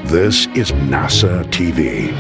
This is NASA TV.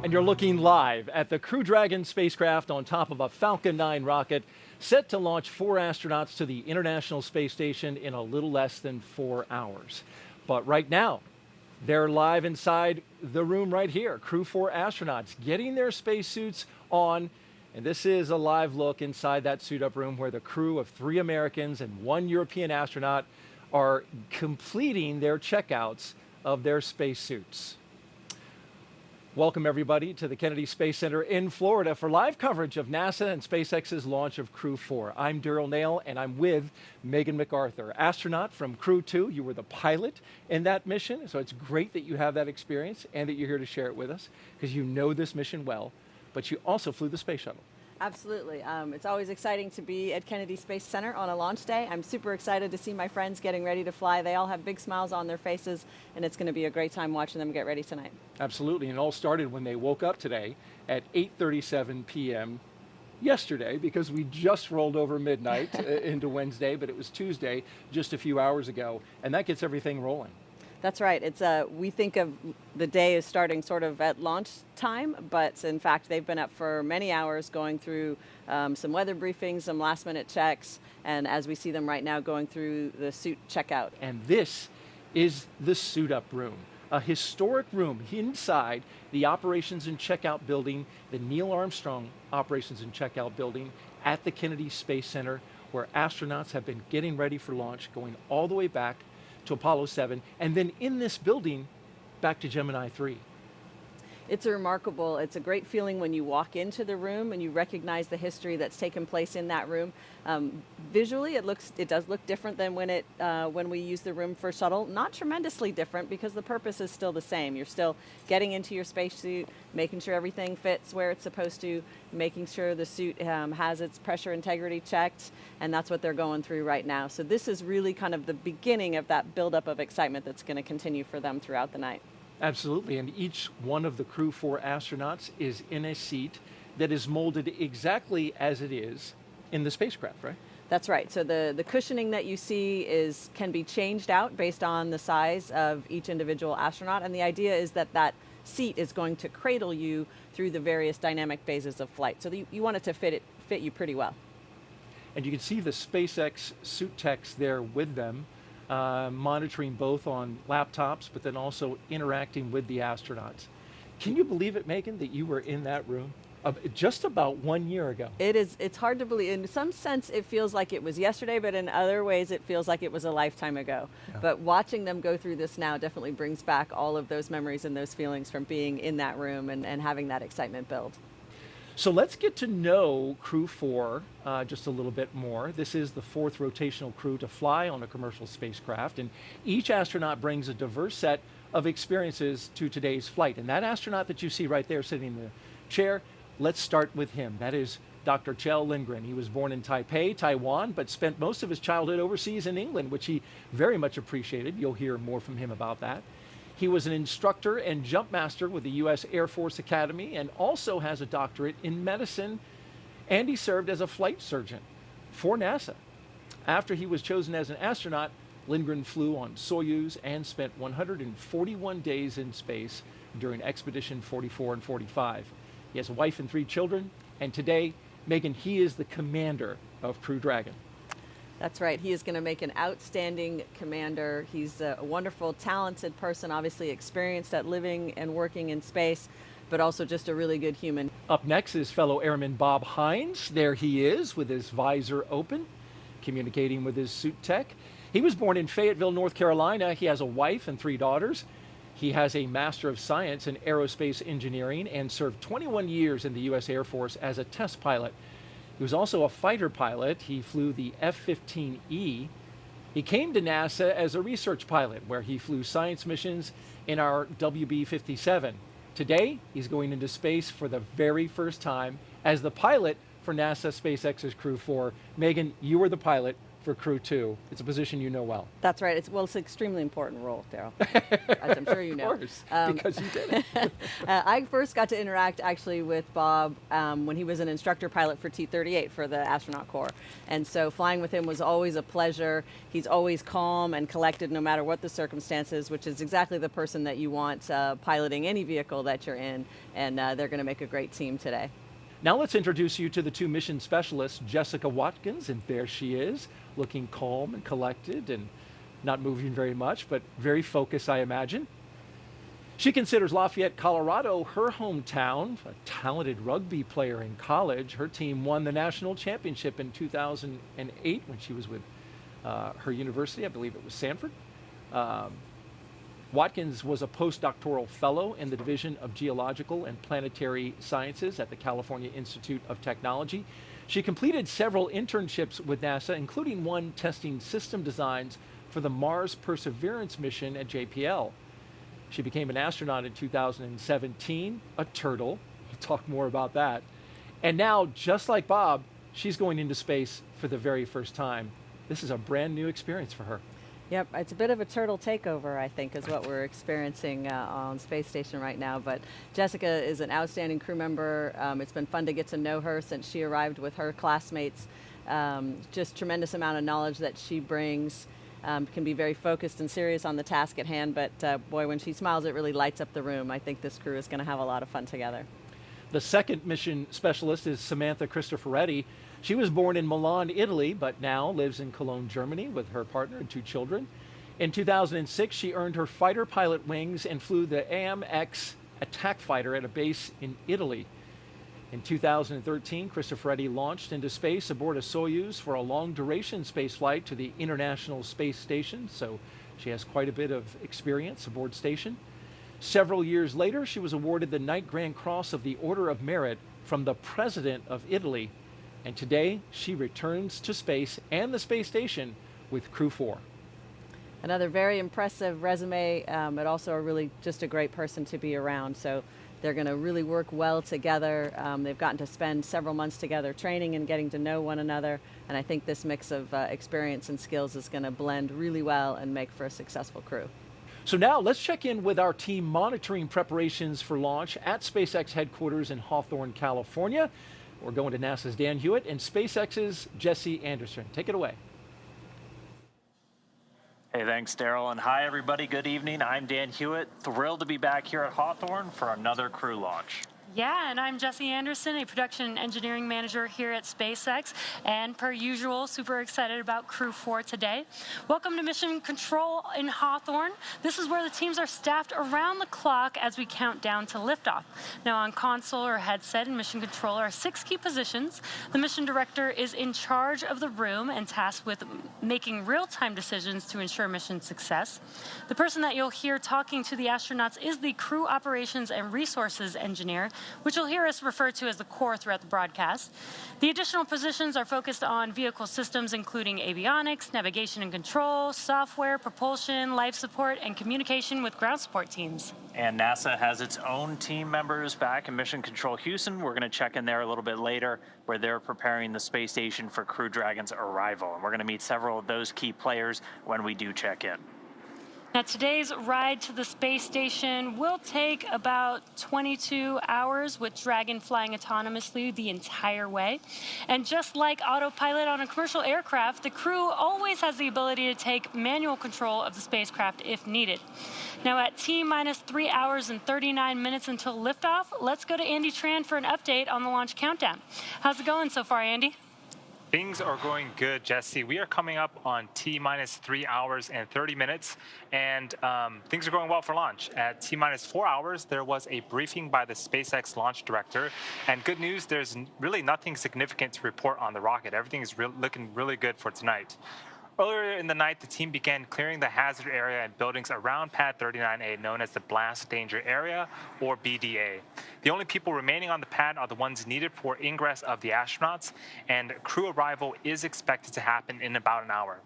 And you're looking live at the Crew Dragon spacecraft on top of a Falcon 9 rocket set to launch 4 astronauts to the International Space Station in a little less than 4 hours. But right now, they're live inside the room right here. Crew 4 astronauts getting their spacesuits on. And this is a live look inside that suit-up room where the crew of 3 Americans and 1 European astronaut are completing their checkouts of their spacesuits. Welcome, everybody, to the Kennedy Space Center in Florida for live coverage of NASA and SpaceX's launch of Crew 4. I'm Daryl Nail, and I'm with Megan MacArthur, astronaut from Crew 2. You were the pilot in that mission, so it's great that you have that experience and that you're here to share it with us because you know this mission well, but you also flew the space shuttle. Absolutely. It's always exciting to be at Kennedy Space Center on a launch day. I'm super excited to see my friends getting ready to fly. They all have big smiles on their faces, and it's going to be a great time watching them get ready tonight. Absolutely, and it all started when they woke up today at 8:37 p.m. yesterday, because we just rolled over midnight into Wednesday, but it was Tuesday just a few hours ago, and that gets everything rolling. That's right. It's we think of the day as starting sort of at launch time, but in fact they've been up for many hours going through some weather briefings, some last minute checks, and as we see them right now going through the suit checkout. And this is the suit up room, a historic room inside the Operations and Checkout building, the Neil Armstrong Operations and Checkout building at the Kennedy Space Center, where astronauts have been getting ready for launch, going all the way back to Apollo 7, and then in this building, back to Gemini 3. It's a great feeling when you walk into the room and you recognize the history that's taken place in that room. Visually, it does look different than when we use the room for shuttle. Not tremendously different because the purpose is still the same. You're still getting into your spacesuit, making sure everything fits where it's supposed to, making sure the suit has its pressure integrity checked, and that's what they're going through right now. So this is really kind of the beginning of that buildup of excitement that's going to continue for them throughout the night. Absolutely, and each one of the Crew 4 astronauts is in a seat that is molded exactly as it is in the spacecraft, right? That's right. So the cushioning that you see can be changed out based on the size of each individual astronaut, and the idea is that that seat is going to cradle you through the various dynamic phases of flight. So you want it to fit you pretty well. And you can see the SpaceX suit techs there with them, monitoring both on laptops, but then also interacting with the astronauts. Can you believe it, Megan, that you were in that room just about 1 year ago? It's hard to believe. In some sense, it feels like it was yesterday, but in other ways, it feels like it was a lifetime ago. Yeah. But watching them go through this now definitely brings back all of those memories and those feelings from being in that room and having that excitement build. So let's get to know Crew 4 just a little bit more. This is the 4th rotational crew to fly on a commercial spacecraft, and each astronaut brings a diverse set of experiences to today's flight. And that astronaut that you see right there sitting in the chair, let's start with him. That is Dr. Kjell Lindgren. He was born in Taipei, Taiwan, but spent most of his childhood overseas in England, which he very much appreciated. You'll hear more from him about that. He was an instructor and jump master with the U.S. Air Force Academy and also has a doctorate in medicine, and he served as a flight surgeon for NASA. After he was chosen as an astronaut, Lindgren flew on Soyuz and spent 141 days in space during Expedition 44 and 45. He has a wife and 3 children, and today, Megan, he is the commander of Crew Dragon. That's right. He is going to make an outstanding commander. He's a wonderful, talented person, obviously experienced at living and working in space, but also just a really good human. Up next is fellow airman Bob Hines. There he is with his visor open, communicating with his suit tech. He was born in Fayetteville, North Carolina. He has a wife and 3 daughters. He has a Master of Science in Aerospace Engineering and served 21 years in the U.S. Air Force as a test pilot. He was also a fighter pilot. He flew the F-15E. He came to NASA as a research pilot, where he flew science missions in our WB-57. Today, he's going into space for the very first time as the pilot for NASA SpaceX's Crew 4. Megan, you were the pilot for Crew 2. It's a position you know well. That's right. It's an extremely important role, Daryl, as I'm sure you know. Of course, because you did it. I first got to interact actually with Bob when he was an instructor pilot for T-38 for the Astronaut Corps. And so flying with him was always a pleasure. He's always calm and collected no matter what the circumstances, which is exactly the person that you want piloting any vehicle that you're in. And they're going to make a great team today. Now let's introduce you to the two mission specialists, Jessica Watkins, and there she is, looking calm and collected and not moving very much, but very focused, I imagine. She considers Lafayette, Colorado, her hometown, a talented rugby player in college. Her team won the national championship in 2008 when she was with her university. I believe it was Sanford. Watkins was a postdoctoral fellow in the Division of Geological and Planetary Sciences at the California Institute of Technology. She completed several internships with NASA, including one testing system designs for the Mars Perseverance mission at JPL. She became an astronaut in 2017, a turtle. We'll talk more about that. And now, just like Bob, she's going into space for the very first time. This is a brand new experience for her. Yep, it's a bit of a turtle takeover, I think, is what we're experiencing on Space Station right now. But Jessica is an outstanding crew member. It's been fun to get to know her since she arrived with her classmates. Just tremendous amount of knowledge that she brings. Can be very focused and serious on the task at hand, but boy, when she smiles, it really lights up the room. I think this crew is going to have a lot of fun together. The second mission specialist is Samantha Cristoforetti. She was born in Milan, Italy, but now lives in Cologne, Germany with her partner and two children. In 2006, she earned her fighter pilot wings and flew the AMX attack fighter at a base in Italy. In 2013, Cristoforetti launched into space aboard a Soyuz for a long-duration space flight to the International Space Station, so she has quite a bit of experience aboard station. Several years later, she was awarded the Knight Grand Cross of the Order of Merit from the President of Italy. And today, she returns to space and the space station with Crew 4. Another very impressive resume, but also just a great person to be around. So they're going to really work well together. They've gotten to spend several months together training and getting to know one another. And I think this mix of experience and skills is going to blend really well and make for a successful crew. So now let's check in with our team monitoring preparations for launch at SpaceX headquarters in Hawthorne, California. We're going to NASA's Dan Hewitt and SpaceX's Jesse Anderson. Take it away. Hey, thanks, Daryl, and hi, everybody. Good evening. I'm Dan Hewitt. Thrilled to be back here at Hawthorne for another crew launch. Yeah, and I'm Jesse Anderson, a production engineering manager here at SpaceX, and per usual, super excited about Crew 4 today. Welcome to Mission Control in Hawthorne. This is where the teams are staffed around the clock as we count down to liftoff. Now on console or headset in Mission Control are 6 key positions. The mission director is in charge of the room and tasked with making real-time decisions to ensure mission success. The person that you'll hear talking to the astronauts is the crew operations and resources engineer, which you'll hear us refer to as the core throughout the broadcast. The additional positions are focused on vehicle systems, including avionics, navigation and control, software, propulsion, life support, and communication with ground support teams. And NASA has its own team members back in Mission Control Houston. We're going to check in there a little bit later, where they're preparing the space station for Crew Dragon's arrival. And we're going to meet several of those key players when we do check in. Now, today's ride to the space station will take about 22 hours with Dragon flying autonomously the entire way. And just like autopilot on a commercial aircraft, the crew always has the ability to take manual control of the spacecraft if needed. Now, at T-minus 3 hours and 39 minutes until liftoff, let's go to Andy Tran for an update on the launch countdown. How's it going so far, Andy? Things are going good, Jesse. We are coming up on T-minus 3 hours and 30 minutes, and things are going well for launch. At T-minus 4 hours, there was a briefing by the SpaceX launch director, and good news, there's really nothing significant to report on the rocket. Everything is looking really good for tonight. Earlier in the night, the team began clearing the hazard area and buildings around Pad 39A, known as the Blast Danger Area, or BDA. The only people remaining on the pad are the ones needed for ingress of the astronauts, and crew arrival is expected to happen in about an hour.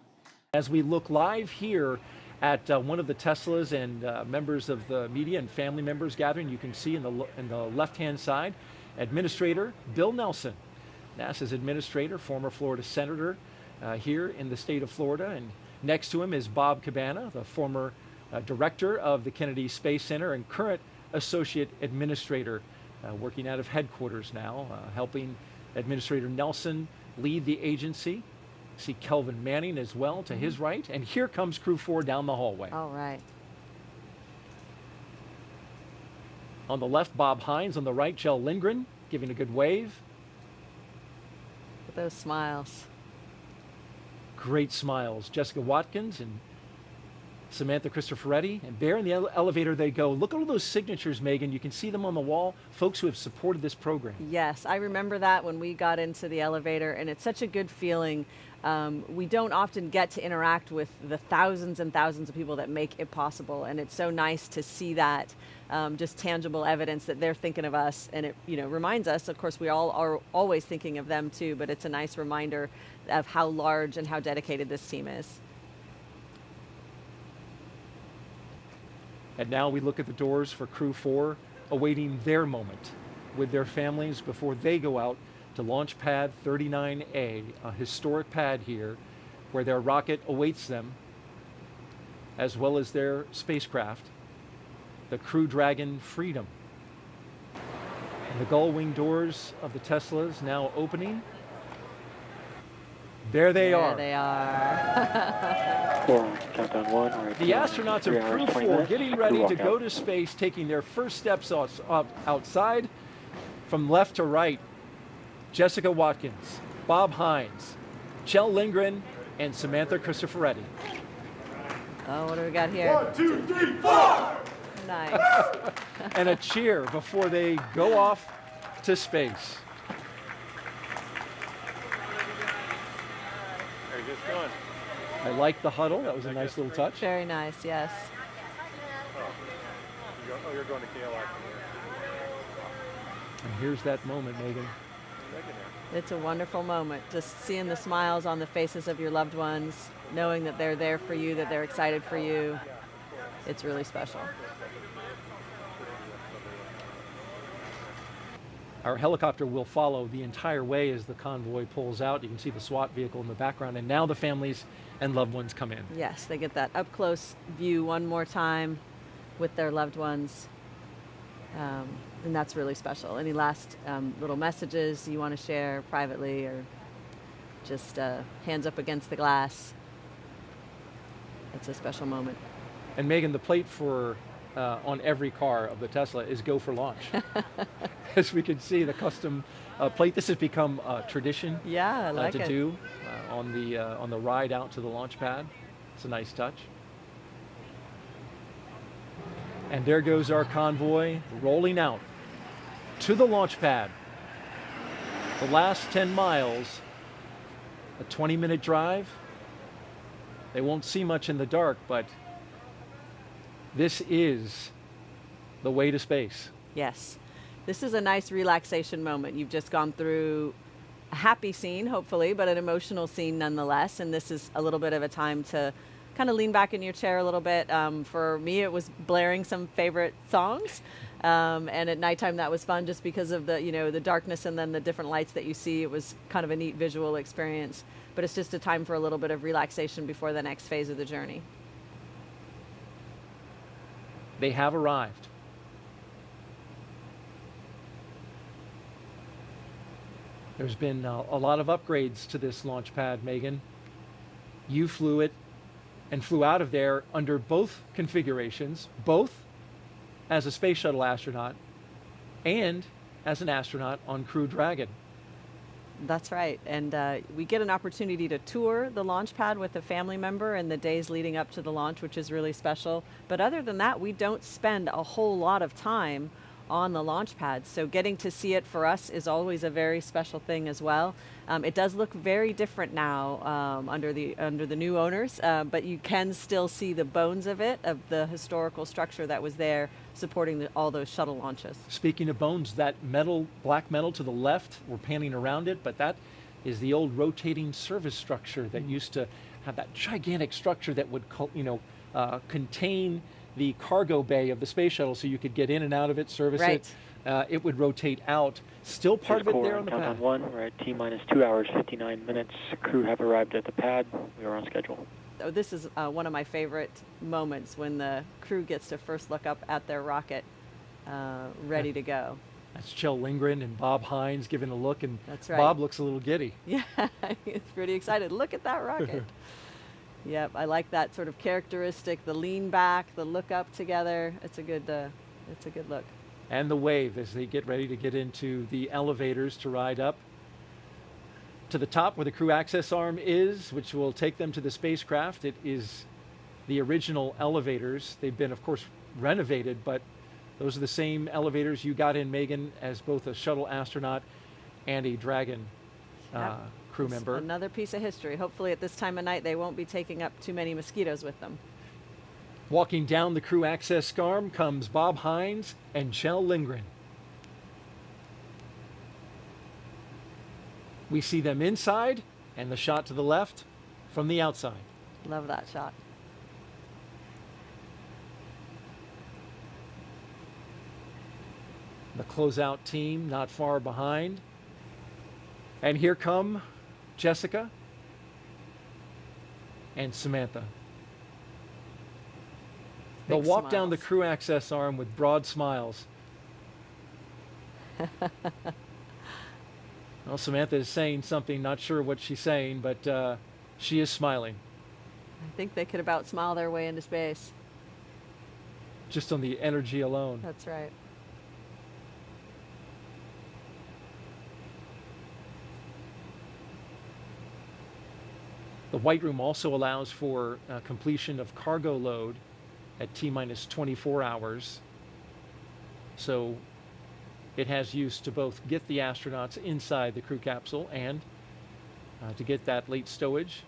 As we look live here at one of the Teslas and members of the media and family members gathering, you can see in the left-hand side, Administrator Bill Nelson, NASA's administrator, former Florida Senator, here in the state of Florida. And next to him is Bob Cabana, the former director of the Kennedy Space Center and current associate administrator, working out of headquarters now, helping Administrator Nelson lead the agency. See Kelvin Manning as well to his right. And here comes Crew 4 down the hallway. All right. On the left, Bob Hines. On the right, Jell Lindgren, giving a good wave. With those smiles. Great smiles. Jessica Watkins and Samantha Cristoforetti. And there in the elevator they go. Look at all those signatures, Megan. You can see them on the wall. Folks who have supported this program. Yes, I remember that when we got into the elevator, and it's such a good feeling. We don't often get to interact with the thousands and thousands of people that make it possible, and it's so nice to see that just tangible evidence that they're thinking of us, and it reminds us, of course, we all are always thinking of them too, but it's a nice reminder of how large and how dedicated this team is. And now we look at the doors for Crew 4, awaiting their moment with their families before they go out to Launch Pad 39A, a historic pad here where their rocket awaits them, as well as their spacecraft, the Crew Dragon Freedom. And the gull wing doors of the Teslas now opening. There they are. There they are. Countdown 1. All right, The astronauts of Crew 4 getting ready to go to space, taking their first steps outside from left to right. Jessica Watkins, Bob Hines, Jell Lindgren, and Samantha Cristoforetti. Oh, what do we got here? 1, 2, 3, 4! Nice. And a cheer before they go off to space. I like the huddle. That was a nice little touch. Very nice, yes. You're going to KLI. And here's that moment, Megan. It's a wonderful moment, just seeing the smiles on the faces of your loved ones, knowing that they're there for you, that they're excited for you. It's really special. Our helicopter will follow the entire way as the convoy pulls out. You can see the SWAT vehicle in the background, and now the families and loved ones come in. Yes, they get that up-close view one more time with their loved ones, and that's really special. Any last little messages you want to share privately, or just hands up against the glass? It's a special moment. And Megan, the plate for on every car of the Tesla is "Go for Launch." As we can see, the custom plate. This has become a tradition. Yeah, I like to it. do on the ride out to the launch pad. It's a nice touch. And there goes our convoy rolling out to the launch pad. The last 10 miles, a 20-minute drive. They won't see much in the dark, but this is the way to space. Yes. This is a nice relaxation moment. You've just gone through a happy scene, hopefully, but an emotional scene nonetheless. And this is a little bit of a time to kind of lean back in your chair a little bit. For me, it was blaring some favorite songs. And at nighttime, that was fun just because of the darkness and then the different lights that you see. It was kind of a neat visual experience. But it's just a time for a little bit of relaxation before the next phase of the journey. They have arrived. There's been a lot of upgrades to this launch pad, Megan. You flew it and flew out of there under both configurations, both as a space shuttle astronaut and as an astronaut on Crew Dragon. That's right. And we get an opportunity to tour the launch pad with a family member in the days leading up to the launch, which is really special. But other than that, we don't spend a whole lot of time on the launch pad. So getting to see it for us is always a very special thing as well. It does look very different now under the new owners, but you can still see the bones of it, of the historical structure that was there supporting all those shuttle launches. Speaking of bones, that metal, black metal to the left, we're panning around it, but that is the old rotating service structure that used to have that gigantic structure that would, contain the cargo bay of the space shuttle, so you could get in and out of it, service Right. it, it would rotate out. Still part of it there on the Countdown pad. 1, we're at T-minus 2 hours, 59 minutes. Crew have arrived at the pad. We are on schedule. Oh, this is one of my favorite moments when the crew gets to first look up at their rocket, ready to go. That's Kjell Lindgren and Bob Hines giving a look, and That's right. Bob looks a little giddy. Yeah, he's pretty excited. Look at that rocket. Yep, I like that sort of characteristic, the lean back, the look up together. It's a good look. And the wave as they get ready to get into the elevators to ride up to the top where the crew access arm is, which will take them to the spacecraft. It is the original elevators. They've been, of course, renovated, but those are the same elevators you got in, Megan, as both a shuttle astronaut and a Dragon crew It's member. another piece of history. Hopefully at this time of night they won't be taking up too many mosquitoes with them. Walking down the crew access arm comes Bob Hines and Kjell Lindgren. We see them inside, and the shot to the left from the outside. Love that shot. The closeout team not far behind. And here come Jessica and Samantha. They'll Big walk down the smiles. crew access arm with broad smiles. Well, Samantha is saying something, not sure what she's saying, but she is smiling, I think they could about smile their way into space. just on the energy alone. That's right. The White Room also allows for completion of cargo load at T-minus 24 hours. So it has use to both get the astronauts inside the crew capsule and to get that late stowage.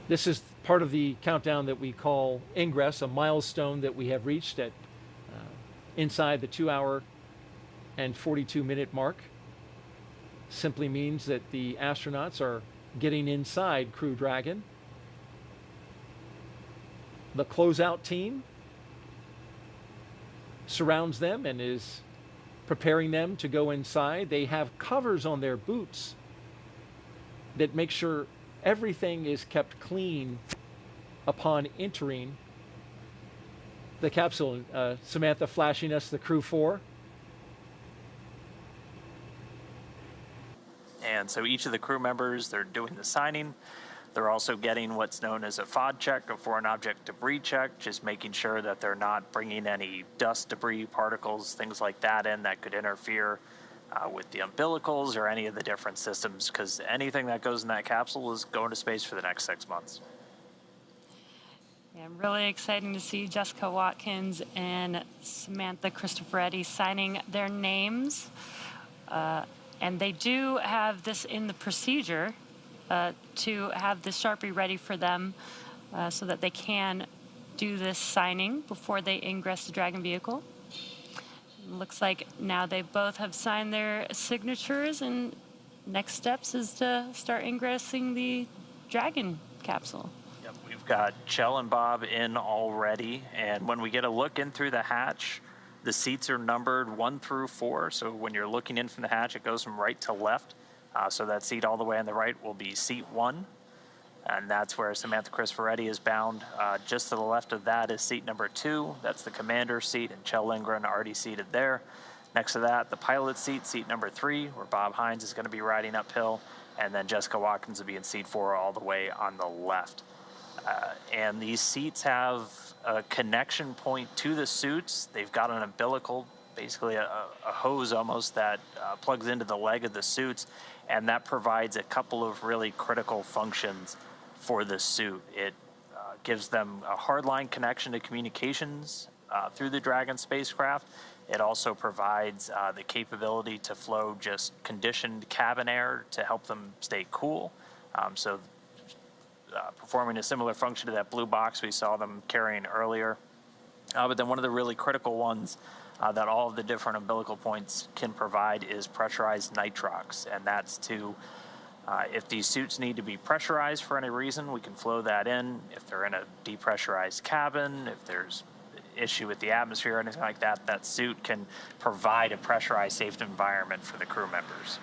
This is part of the countdown that we call ingress, a milestone that we have reached at inside the 2-hour and 42-minute mark. Simply means that the astronauts are getting inside Crew Dragon. The closeout team surrounds them and is preparing them to go inside. They have covers on their boots that make sure everything is kept clean upon entering the capsule. Samantha flashing us the Crew 4. And so each of the crew members, they're doing the signing. They're also getting what's known as a FOD check, a foreign object debris check, just making sure that they're not bringing any dust, debris, particles, things like that in that could interfere with the umbilicals or any of the different systems, because anything that goes in that capsule is going to space for the next 6 months. Yeah, really exciting to see Jessica Watkins and Samantha Cristoforetti signing their names. And they do have this in the procedure to have the Sharpie ready for them so that they can do this signing before they ingress the Dragon vehicle. Looks like now they both have signed their signatures, and next steps is to start ingressing the Dragon capsule. Yep, we've got Kjell and Bob in already, and when we get a look in through the hatch, the seats are numbered 1 through 4, so when you're looking in from the hatch, it goes from right to left. So that seat all the way on the right will be seat 1, and that's where Samantha Cristoforetti is bound. Just to the left of that is seat number 2. That's the commander's seat, and Kjell Lindgren already seated there. Next to that, the pilot's seat, seat number 3, where Bob Hines is going to be riding uphill, and then Jessica Watkins will be in seat 4 all the way on the left. And these seats have a connection point to the suits. They've got an umbilical, basically a hose almost, that plugs into the leg of the suits, and that provides a couple of really critical functions for the suit. It gives them a hardline connection to communications through the Dragon spacecraft. It also provides the capability to flow just conditioned cabin air to help them stay cool. Performing a similar function to that blue box we saw them carrying earlier. But then one of the really critical ones that all of the different umbilical points can provide is pressurized nitrox, and that's to If these suits need to be pressurized for any reason, we can flow that in. If they're in a depressurized cabin, if there's issue with the atmosphere or anything like that, that suit can provide a pressurized, safe environment for the crew members.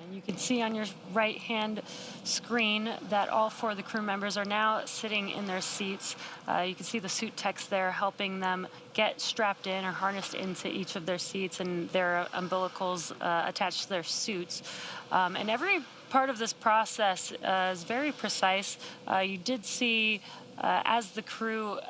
And you can see on your right-hand screen that all 4 of the crew members are now sitting in their seats. You can see the suit techs there helping them get strapped in or harnessed into each of their seats, and their umbilicals attached to their suits. And every part of this process is very precise. You did see as the crew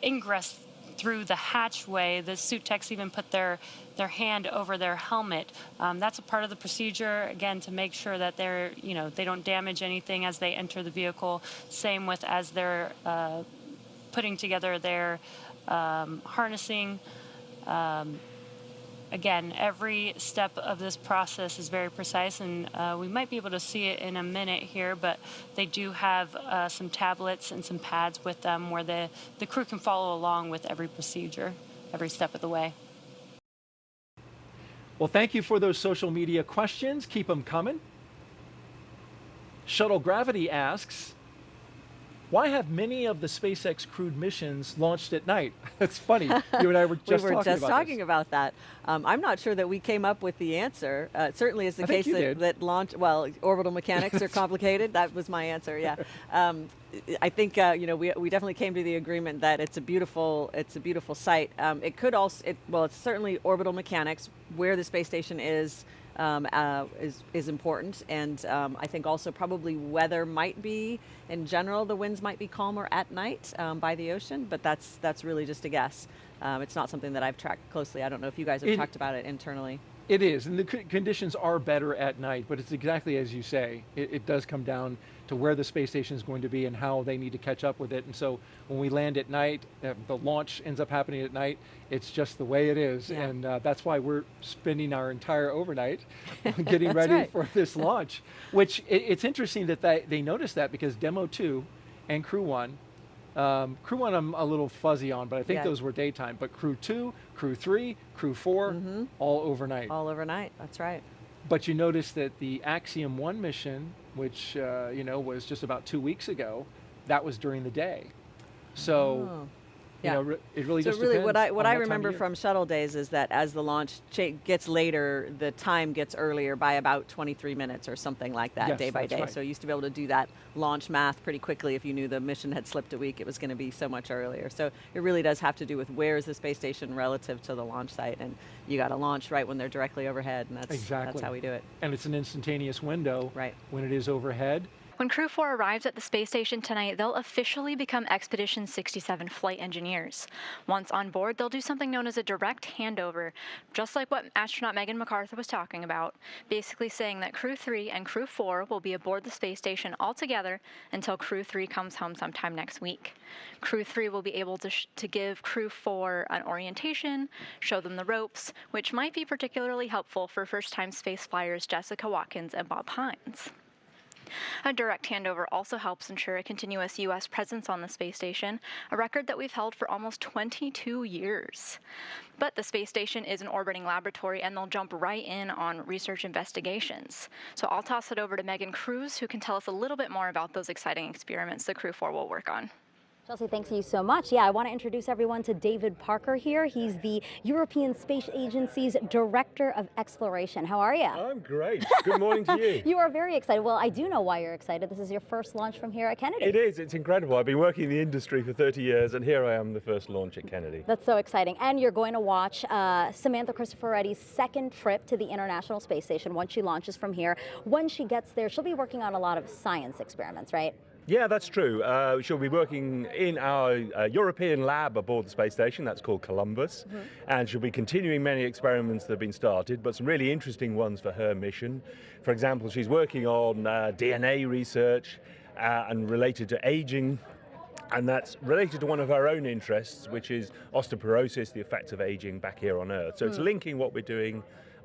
ingress through the hatchway, the suit techs even put their hand over their helmet. That's a part of the procedure, again, to make sure that they're, they don't damage anything as they enter the vehicle. Same with as they're putting together their harnessing. Again, every step of this process is very precise, and we might be able to see it in a minute here, but they do have some tablets and some pads with them where the crew can follow along with every procedure, every step of the way. Well, thank you for those social media questions. Keep them coming. Shuttle Gravity asks, why have many of the SpaceX crewed missions launched at night? That's funny. You and I were just talking about that. I'm not sure that we came up with the answer. It certainly is the case that launch, orbital mechanics are complicated. That was my answer, yeah. I think, we definitely came to the agreement that it's a beautiful site. It could also, it's certainly orbital mechanics, where the space station is important, and I think also probably weather might be, in general, the winds might be calmer at night by the ocean, but that's really just a guess. It's not something that I've tracked closely. I don't know if you guys have talked about it internally. It is, and the conditions are better at night, but it's exactly as you say. It does come down to where the space station is going to be and how they need to catch up with it. And so when we land at night, the launch ends up happening at night. It's just the way it is, yeah. And that's why we're spending our entire overnight getting ready for this launch. Which it's interesting that they noticed that, because Demo 2 and Crew 1, I'm a little fuzzy on, but I think those were daytime. But Crew 2, Crew 3, Crew 4, all overnight. All overnight, that's right. But you notice that the Axiom 1 mission, which was just about 2 weeks ago, that was during the day. So it really just depends. What I remember from shuttle days is that as the launch gets later, the time gets earlier by about 23 minutes or something like that, day by day. Right. So you used to be able to do that launch math pretty quickly. If you knew the mission had slipped a week, it was going to be so much earlier. So it really does have to do with where is the space station relative to the launch site, and you got to launch right when they're directly overhead, and that's how we do it. And it's an instantaneous window when it is overhead. When Crew 4 arrives at the space station tonight, they'll officially become Expedition 67 flight engineers. Once on board, they'll do something known as a direct handover, just like what astronaut Megan MacArthur was talking about, basically saying that Crew 3 and Crew 4 will be aboard the space station all together until Crew 3 comes home sometime next week. Crew 3 will be able to give Crew 4 an orientation, show them the ropes, which might be particularly helpful for first-time space flyers Jessica Watkins and Bob Hines. A direct handover also helps ensure a continuous U.S. presence on the space station, a record that we've held for almost 22 years. But the space station is an orbiting laboratory, and they'll jump right in on research investigations. So I'll toss it over to Megan Cruz, who can tell us a little bit more about those exciting experiments that Crew 4 will work on. Chelsea, thanks you so much. Yeah, I want to introduce everyone to David Parker here. He's the European Space Agency's Director of Exploration. How are you? I'm great. Good morning to you. You are very excited. Well, I do know why you're excited. This is your first launch from here at Kennedy. It is. It's incredible. I've been working in the industry for 30 years, and here I am, the first launch at Kennedy. That's so exciting. And you're going to watch Samantha Cristoforetti's second trip to the International Space Station once she launches from here. When she gets there, she'll be working on a lot of science experiments, right? Yeah, that's true. She'll be working in our European lab aboard the space station. That's called Columbus. And she'll be continuing many experiments that have been started, but some really interesting ones for her mission. For example, she's working on DNA research and related to aging. And that's related to one of her own interests, which is osteoporosis, the effects of aging back here on Earth. So it's linking what we're doing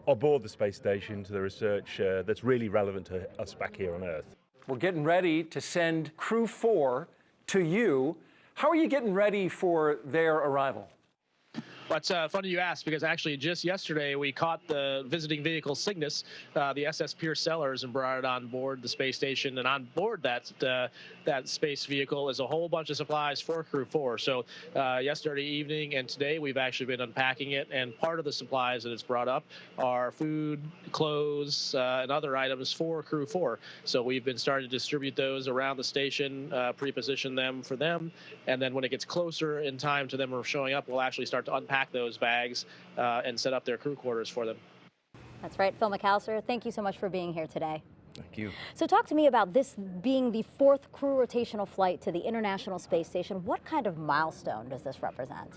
aboard the space station to the research that's really relevant to us back here on Earth. We're getting ready to send Crew 4 to you. How are you getting ready for their arrival? Well, it's funny you asked, because actually just yesterday we caught the visiting vehicle Cygnus, the SS Pierce Sellers, and brought it on board the space station. And on board that space vehicle is a whole bunch of supplies for Crew 4. So yesterday evening and today we've actually been unpacking it, and part of the supplies that it's brought up are food, clothes, and other items for Crew 4. So we've been starting to distribute those around the station, pre-position them for them, and then when it gets closer in time to them showing up, we'll actually start to unpack those bags and set up their crew quarters for them. That's right. Phil McAllister, thank you so much for being here today. Thank you. So talk to me about this being the 4th crew rotational flight to the International Space Station. What kind of milestone does this represent?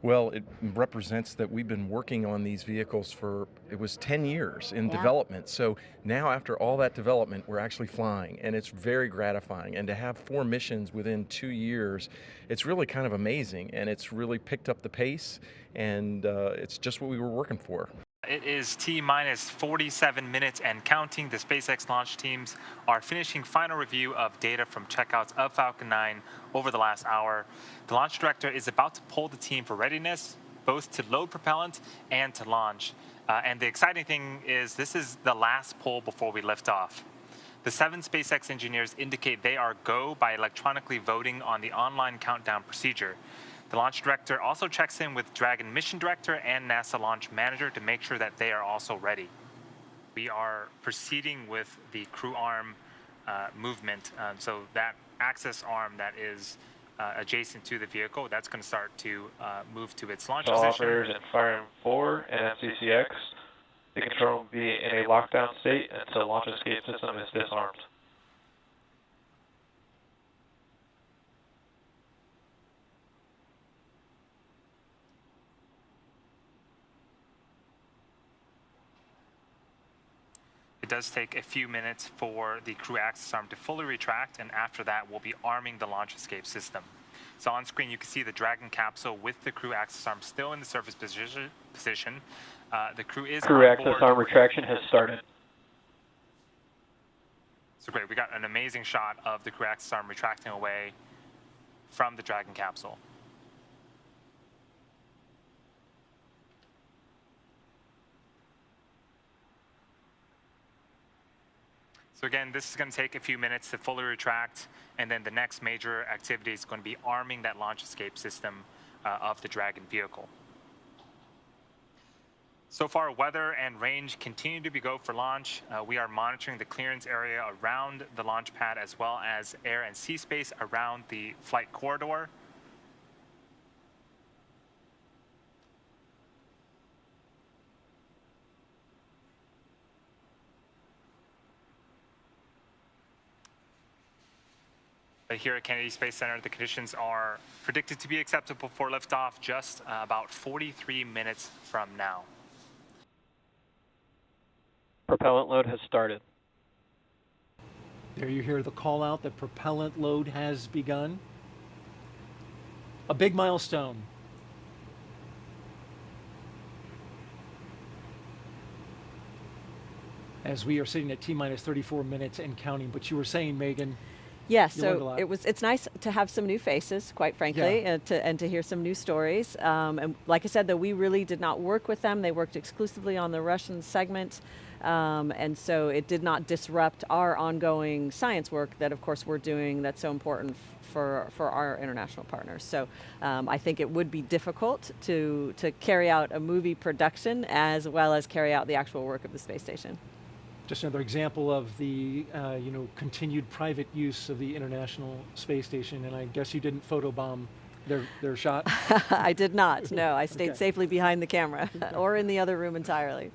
Well, it represents that we've been working on these vehicles for, it was 10 years in development. So now after all that development, we're actually flying, and it's very gratifying. And to have 4 missions within 2 years, it's really kind of amazing, and it's really picked up the pace, and it's just what we were working for. It is T-minus 47 minutes and counting. The SpaceX launch teams are finishing final review of data from checkouts of Falcon 9 over the last hour. The launch director is about to poll the team for readiness, both to load propellant and to launch. And the exciting thing is this is the last poll before we lift off. The 7 SpaceX engineers indicate they are go by electronically voting on the online countdown procedure. The launch director also checks in with Dragon mission director and NASA launch manager to make sure that they are also ready. We are proceeding with the crew arm movement. So that access arm that is adjacent to the vehicle, that's going to start to move to its launch position. Operators in Fire 4 and MCCX, the control will be in a lockdown state until launch escape system is disarmed. It does take a few minutes for the crew access arm to fully retract, and after that we'll be arming the launch escape system. So on screen you can see the Dragon capsule with the crew access arm still in the surface position. The crew is Crew access arm retraction has started. So great, we got an amazing shot of the crew access arm retracting away from the Dragon capsule. So again, this is going to take a few minutes to fully retract, and then the next major activity is going to be arming that launch escape system of the Dragon vehicle. So far, weather and range continue to be go for launch. We are monitoring the clearance area around the launch pad as well as air and sea space around the flight corridor. Here at Kennedy Space Center, the conditions are predicted to be acceptable for liftoff just about 43 minutes from now. Propellant load has started. There you hear the call out that propellant load has begun. A big milestone. As we are sitting at T-minus 34 minutes and counting, but you were saying, Megan, Yes, so it's nice to have some new faces, quite frankly, Yeah. and to hear some new stories. And like I said, though, we really did not work with them. They worked exclusively on the Russian segment, and so it did not disrupt our ongoing science work that, of course, we're doing. That's so important for our international partners. So I think it would be difficult to carry out a movie production as well as carry out the actual work of the space station. just another example of the continued private use of the International Space Station, and I guess you didn't photobomb their shot? I did not, no. I stayed safely behind the camera or in the other room entirely.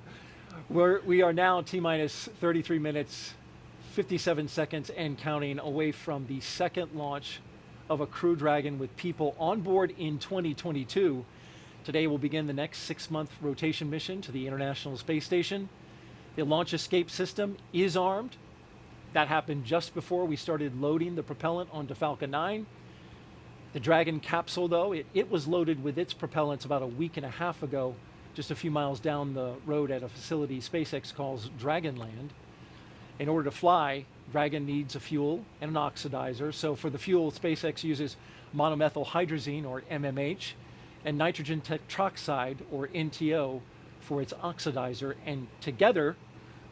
We are now T-minus 33 minutes, 57 seconds and counting away from the second launch of a Crew Dragon with people on board in 2022. Today will begin the next 6-month rotation mission to the International Space Station. The launch escape system is armed. That happened just before we started loading the propellant onto Falcon 9. The Dragon capsule, though, it was loaded with its propellants about a week and a half ago, just a few miles down the road at a facility SpaceX calls Dragonland. In order to fly, Dragon needs a fuel and an oxidizer. So for the fuel, SpaceX uses monomethyl hydrazine, or MMH, and nitrogen tetroxide, or NTO, for its oxidizer, and together,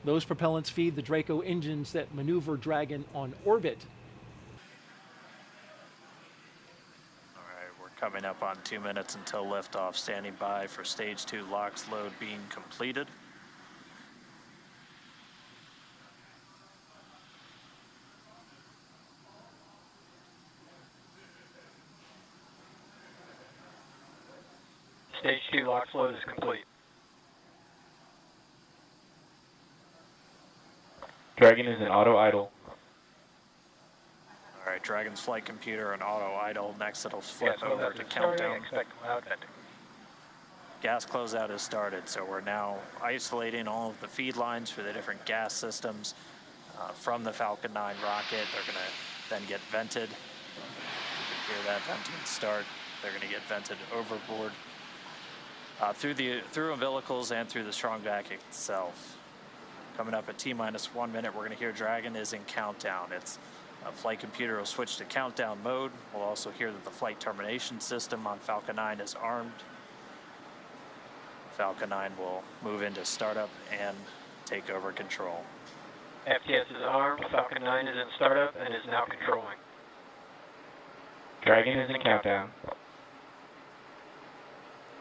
those propellants feed the Draco engines that maneuver Dragon on orbit. All right, we're coming up on 2 minutes until liftoff. Standing by for stage 2 LOX load being completed. Stage 2 LOX load is complete. Dragon is in auto idle. All right, Dragon's flight computer and auto idle. Next, it'll flip over to countdown. Gas closeout has started, so we're now isolating all of the feed lines for the different gas systems from the Falcon 9 rocket. They're going to then get vented. You can hear that venting start. They're going to get vented overboard through umbilicals and through the strong vac itself. Coming up at T-minus 1 minute, we're going to hear Dragon is in countdown. Its flight computer will switch to countdown mode. We'll also hear that the flight termination system on Falcon 9 is armed. Falcon 9 will move into startup and take over control. FTS is armed, Falcon 9 is in startup and is now controlling. Dragon is in countdown.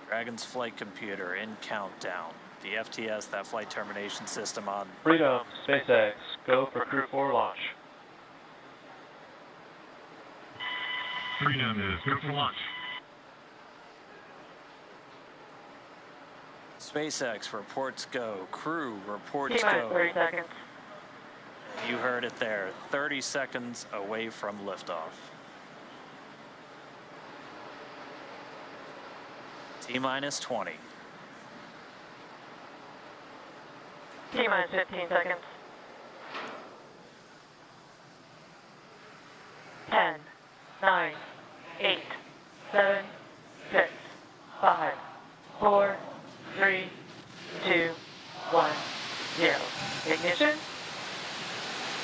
Dragon's flight computer in countdown. The FTS, that flight termination system on. Freedom, SpaceX, go for Crew 4 launch. Freedom is go for launch. SpaceX, reports go. Crew, reports T-minus go. 30 seconds. You heard it there. 30 seconds away from liftoff. T-minus 20. T-minus 15 seconds. 10, 9, 8, 7, 6, 5, 4, 3, 2, 1, 0. Ignition.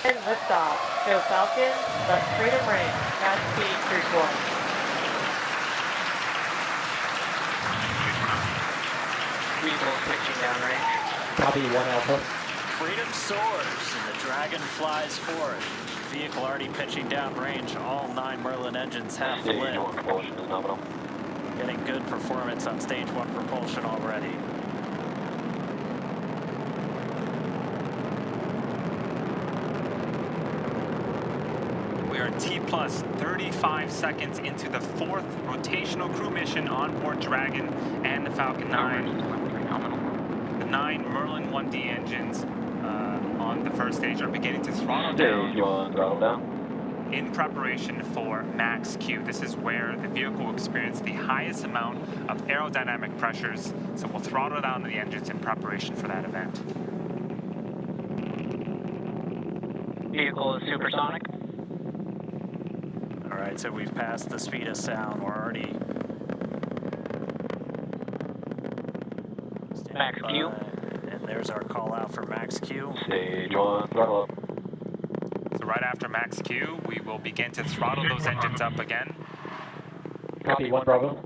And liftoff. Go Falcon, left freedom range. Fast speed, Crew 4. Vehicle switching downrange. Copy 1 Alpha. Freedom soars and the Dragon flies forth. Vehicle already pitching downrange. All 9 Merlin engines have lit. Stage 1 propulsion is nominal. Getting good performance on stage 1 propulsion already. We are T plus 35 seconds into the 4th rotational crew mission on board Dragon and the Falcon 9. The 9 Merlin 1D engines on the first stage are beginning to throttle down. Stage 1 throttle down. In preparation for max Q. This is where the vehicle will experience the highest amount of aerodynamic pressures, so we'll throttle down the engines in preparation for that event. Vehicle is supersonic. All right, so we've passed the speed of sound. We're already Max Q. And there's our call out for max Q. Stage 1 throttle up. So right after max Q, we will begin to throttle those engines up again. Copy 1 Bravo.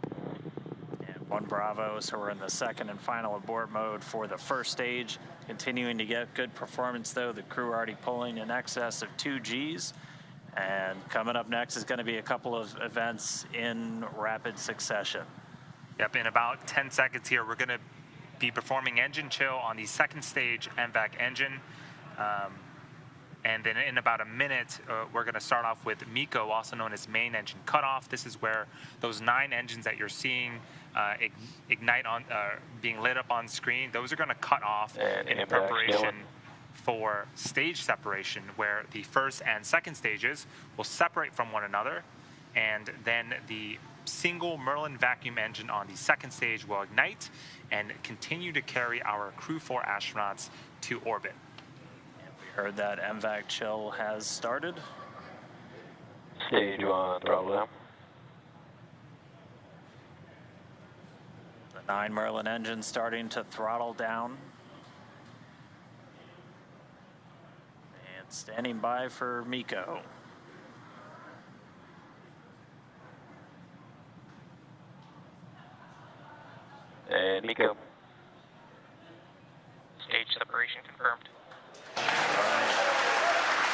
And 1 Bravo, so we're in the second and final abort mode for the first stage. Continuing to get good performance though. The crew already pulling in excess of 2 Gs. And coming up next is going to be a couple of events in rapid succession. Yep, in about 10 seconds here, we're going to be performing engine chill on the second stage MVAC engine. And then in about a minute, we're going to start off with MECO, also known as main engine cutoff. This is where those 9 engines that you're seeing ignite on, being lit up on screen, those are going to cut off in preparation for stage separation, where the first and second stages will separate from one another, and then the single Merlin vacuum engine on the second stage will ignite and continue to carry our Crew 4 astronauts to orbit. Heard that MVAC chill has started. Stage 1 throttle down. The 9 Merlin engines starting to throttle down. And standing by for MECO. Miko. Stage separation confirmed. All right.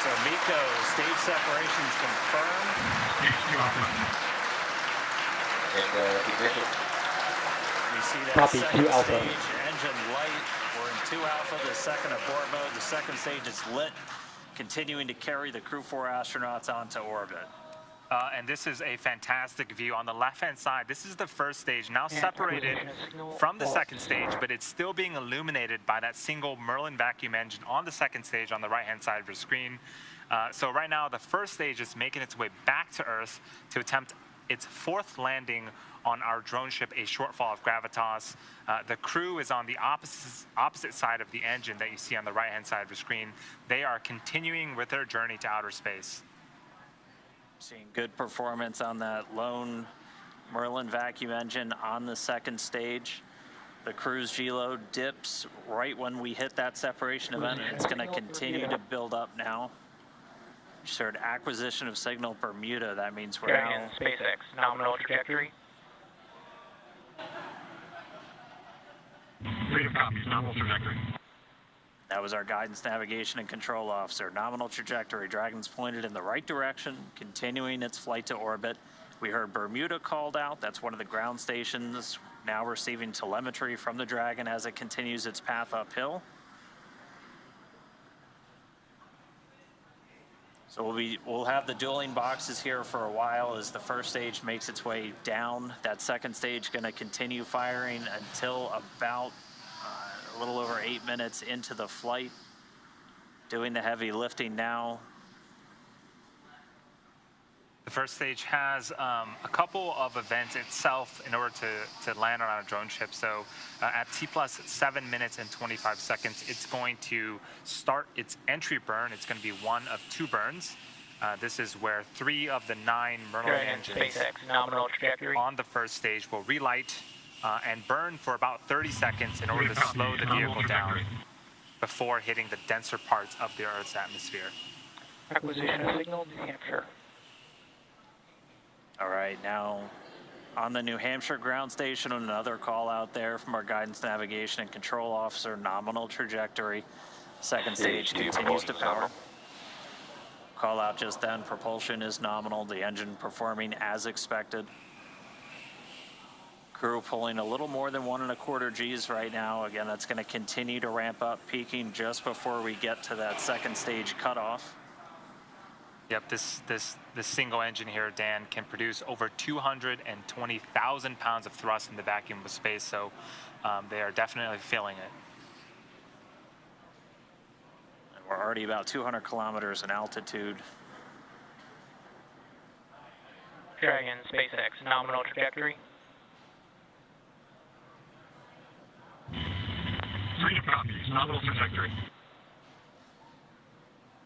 So Miko, stage separations confirmed. Stage 2 Alpha. And ignition. We see that Copy, second 2 Alpha. stage, engine light. We're in 2 Alpha, the second abort mode. The second stage is lit, continuing to carry the Crew 4 astronauts onto orbit. And this is a fantastic view. On the left-hand side, this is the first stage, now separated from the second stage, but it's still being illuminated by that single Merlin vacuum engine on the second stage on the right-hand side of your screen. So right now, the first stage is making its way back to Earth to attempt its 4th landing on our drone ship, a shortfall of gravitas. The crew is on the opposite side of the engine that you see on the right-hand side of your screen. They are continuing with their journey to outer space. Seeing good performance on that lone Merlin vacuum engine on the second stage. The cruise G-load dips right when we hit that separation event, and it's going to continue to build up now. Just heard acquisition of signal Bermuda. That means we're now... SpaceX, nominal trajectory. Freedom copies, nominal trajectory. That was our guidance, navigation, and control officer. Nominal trajectory. Dragon's pointed in the right direction, continuing its flight to orbit. We heard Bermuda called out. That's one of the ground stations now receiving telemetry from the Dragon as it continues its path uphill. So we'll have the dueling boxes here for a while as the first stage makes its way down. That second stage going to continue firing until about a little over 8 minutes into the flight. Doing the heavy lifting now. The first stage has a couple of events itself in order to land on a drone ship. So at T+7 minutes and 25 seconds, it's going to start its entry burn. It's going to be one of 2 burns. This is where 3 of the 9 Merlin engines SpaceX, nominal trajectory. on the first stage will relight and burn for about 30 seconds in order to slow the vehicle down before hitting the denser parts of the Earth's atmosphere. Acquisition of signal, New Hampshire. All right, now on the New Hampshire ground station, another call out there from our guidance, navigation, and control officer, nominal trajectory. Second stage continues to power. Call out just then, propulsion is nominal, the engine performing as expected. Crew pulling a little more than 1¼ Gs right now. Again, that's going to continue to ramp up, peaking just before we get to that second stage cutoff. Yep, this single engine here, Dan, can produce over 220,000 pounds of thrust in the vacuum of space, so they are definitely feeling it. And we're already about 200 kilometers in altitude. Dragon, SpaceX, nominal trajectory. Freedom copies, nominal trajectory.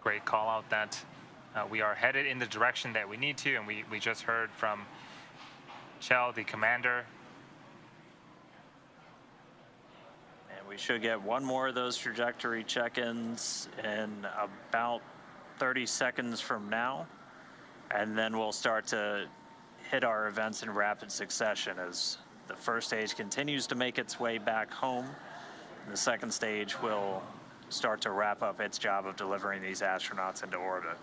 Great call out that we are headed in the direction that we need to, and we just heard from Chell, the commander. And we should get one more of those trajectory check-ins in about 30 seconds from now. And then we'll start to hit our events in rapid succession as the first stage continues to make its way back home. The second stage will start to wrap up its job of delivering these astronauts into orbit.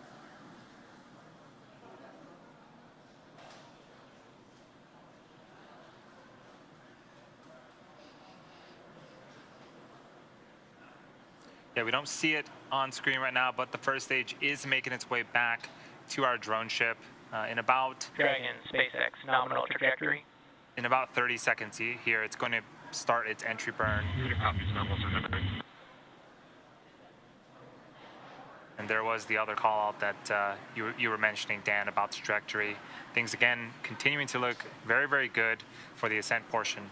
Yeah, we don't see it on screen right now, but the first stage is making its way back to our drone ship in about... Dragon, SpaceX, nominal trajectory. In about 30 seconds here, it's going to start its entry burn. And there was the other call out that you were mentioning, Dan, about the trajectory. Things, again, continuing to look very, very good for the ascent portion.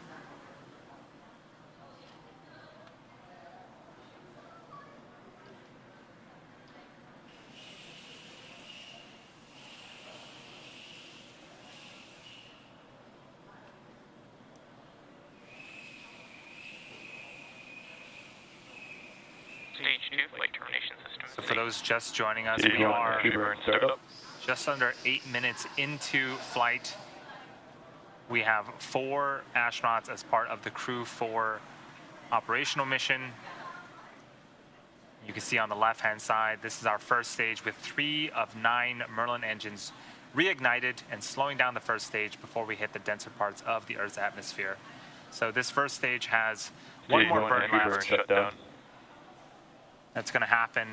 Stage 2, flight termination system. So for those just joining us, we are just under 8 minutes into flight. We have 4 astronauts as part of the Crew 4 operational mission. You can see on the left-hand side, this is our first stage with 3 of 9 Merlin engines reignited and slowing down the first stage before we hit the denser parts of the Earth's atmosphere. So this first stage has one more burn left. That's going to happen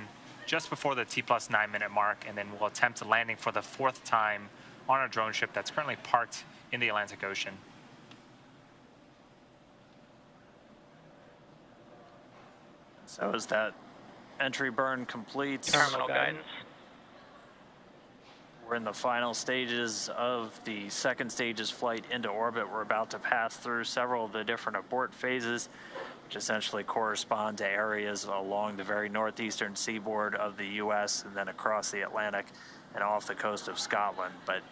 just before the T+9 minute mark, and then we'll attempt landing for the 4th time on a drone ship that's currently parked in the Atlantic Ocean. So as that entry burn completes, Terminal guidance. we're in the final stages of the second stage's flight into orbit. We're about to pass through several of the different abort phases, which essentially correspond to areas along the very northeastern seaboard of the U.S. and then across the Atlantic and off the coast of Scotland. But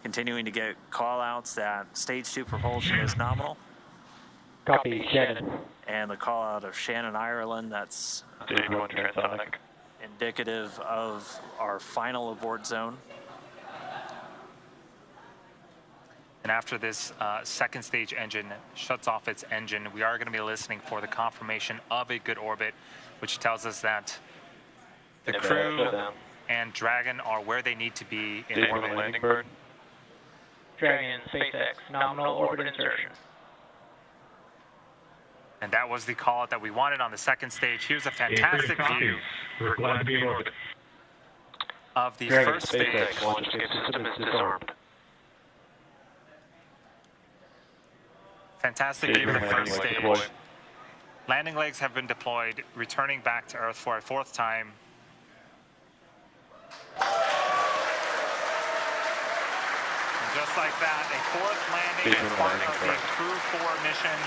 continuing to get call-outs that stage 2 propulsion is nominal. Copy, Shannon. And the call-out of Shannon, Ireland, that's indicative of our final abort zone. And after this second stage engine shuts off its engine, we are going to be listening for the confirmation of a good orbit, which tells us that the crew and Dragon are where they need to be in orbit. Landing burn. Dragon, SpaceX, nominal orbit insertion. And that was the call that we wanted on the second stage. Here's a fantastic view We're glad to be in orbit. of the Dragon, first stage. SpaceX launch escape system is disarmed. Fantastic view of the first stage. Landing legs have been deployed, returning back to Earth for a 4th time. And just like that, a 4th landing as part of the Crew 4 mission.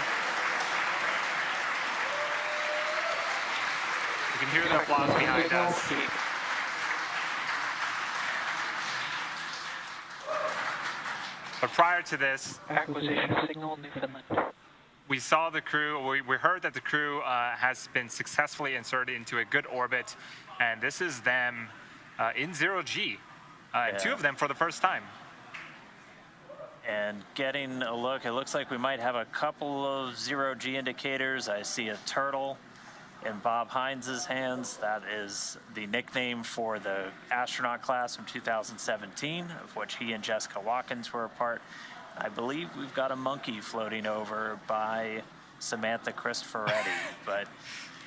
You can hear the applause behind us. But prior to this, Acquisition signal, Newfoundland. we saw the crew, we heard that the crew has been successfully inserted into a good orbit, and this is them in 0G, 2 of them for the first time. And getting a look, it looks like we might have a couple of 0G indicators. I see a turtle in Bob Hines' hands. That is the nickname for the astronaut class from 2017, of which he and Jessica Watkins were a part. I believe we've got a monkey floating over by Samantha Cristoforetti. But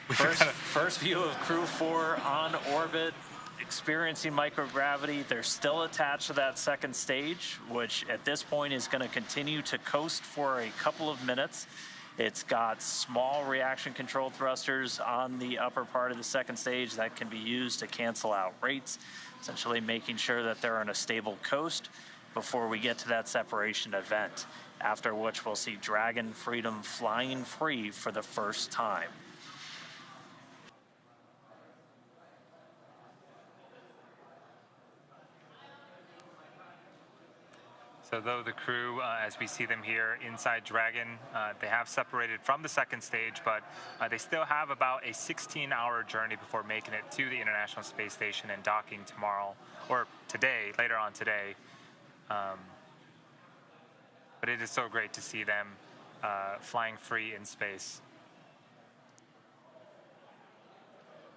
first view of Crew 4 on orbit, experiencing microgravity. They're still attached to that second stage, which at this point is going to continue to coast for a couple of minutes. It's got small reaction control thrusters on the upper part of the second stage that can be used to cancel out rates, essentially making sure that they're on a stable coast before we get to that separation event, after which we'll see Dragon Freedom flying free for the first time. So though the crew, as we see them here inside Dragon, they have separated from the second stage, but they still have about a 16-hour journey before making it to the International Space Station and docking tomorrow, or today, later on today. But it is so great to see them flying free in space.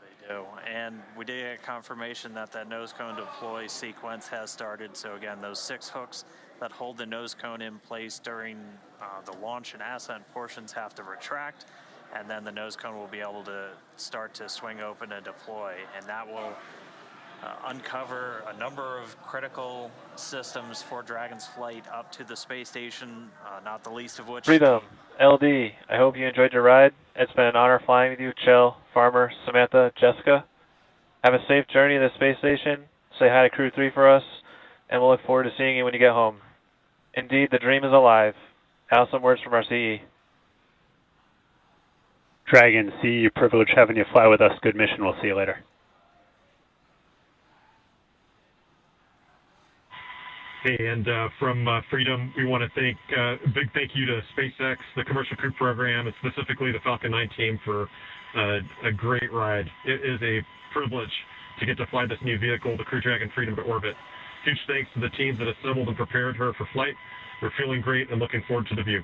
They do. And we did get confirmation that that nose cone deploy sequence has started. So again, those 6 hooks that hold the nose cone in place during the launch and ascent portions have to retract, and then the nose cone will be able to start to swing open and deploy, and that will uncover a number of critical systems for Dragon's flight up to the space station, not the least of which... Freedom, LD, I hope you enjoyed your ride. It's been an honor flying with you, Chill, Farmer, Samantha, Jessica. Have a safe journey to the space station. Say hi to Crew 3 for us, and we'll look forward to seeing you when you get home. Indeed, the dream is alive. Now some words from our CE. Dragon, CE, privilege having you fly with us. Good mission. We'll see you later. Hey, and from Freedom, we want to thank a big thank you to SpaceX, the Commercial Crew Program, and specifically the Falcon 9 team for a great ride. It is a privilege to get to fly this new vehicle, the Crew Dragon Freedom, to orbit. Huge thanks to the teams that assembled and prepared her for flight. We're feeling great and looking forward to the view.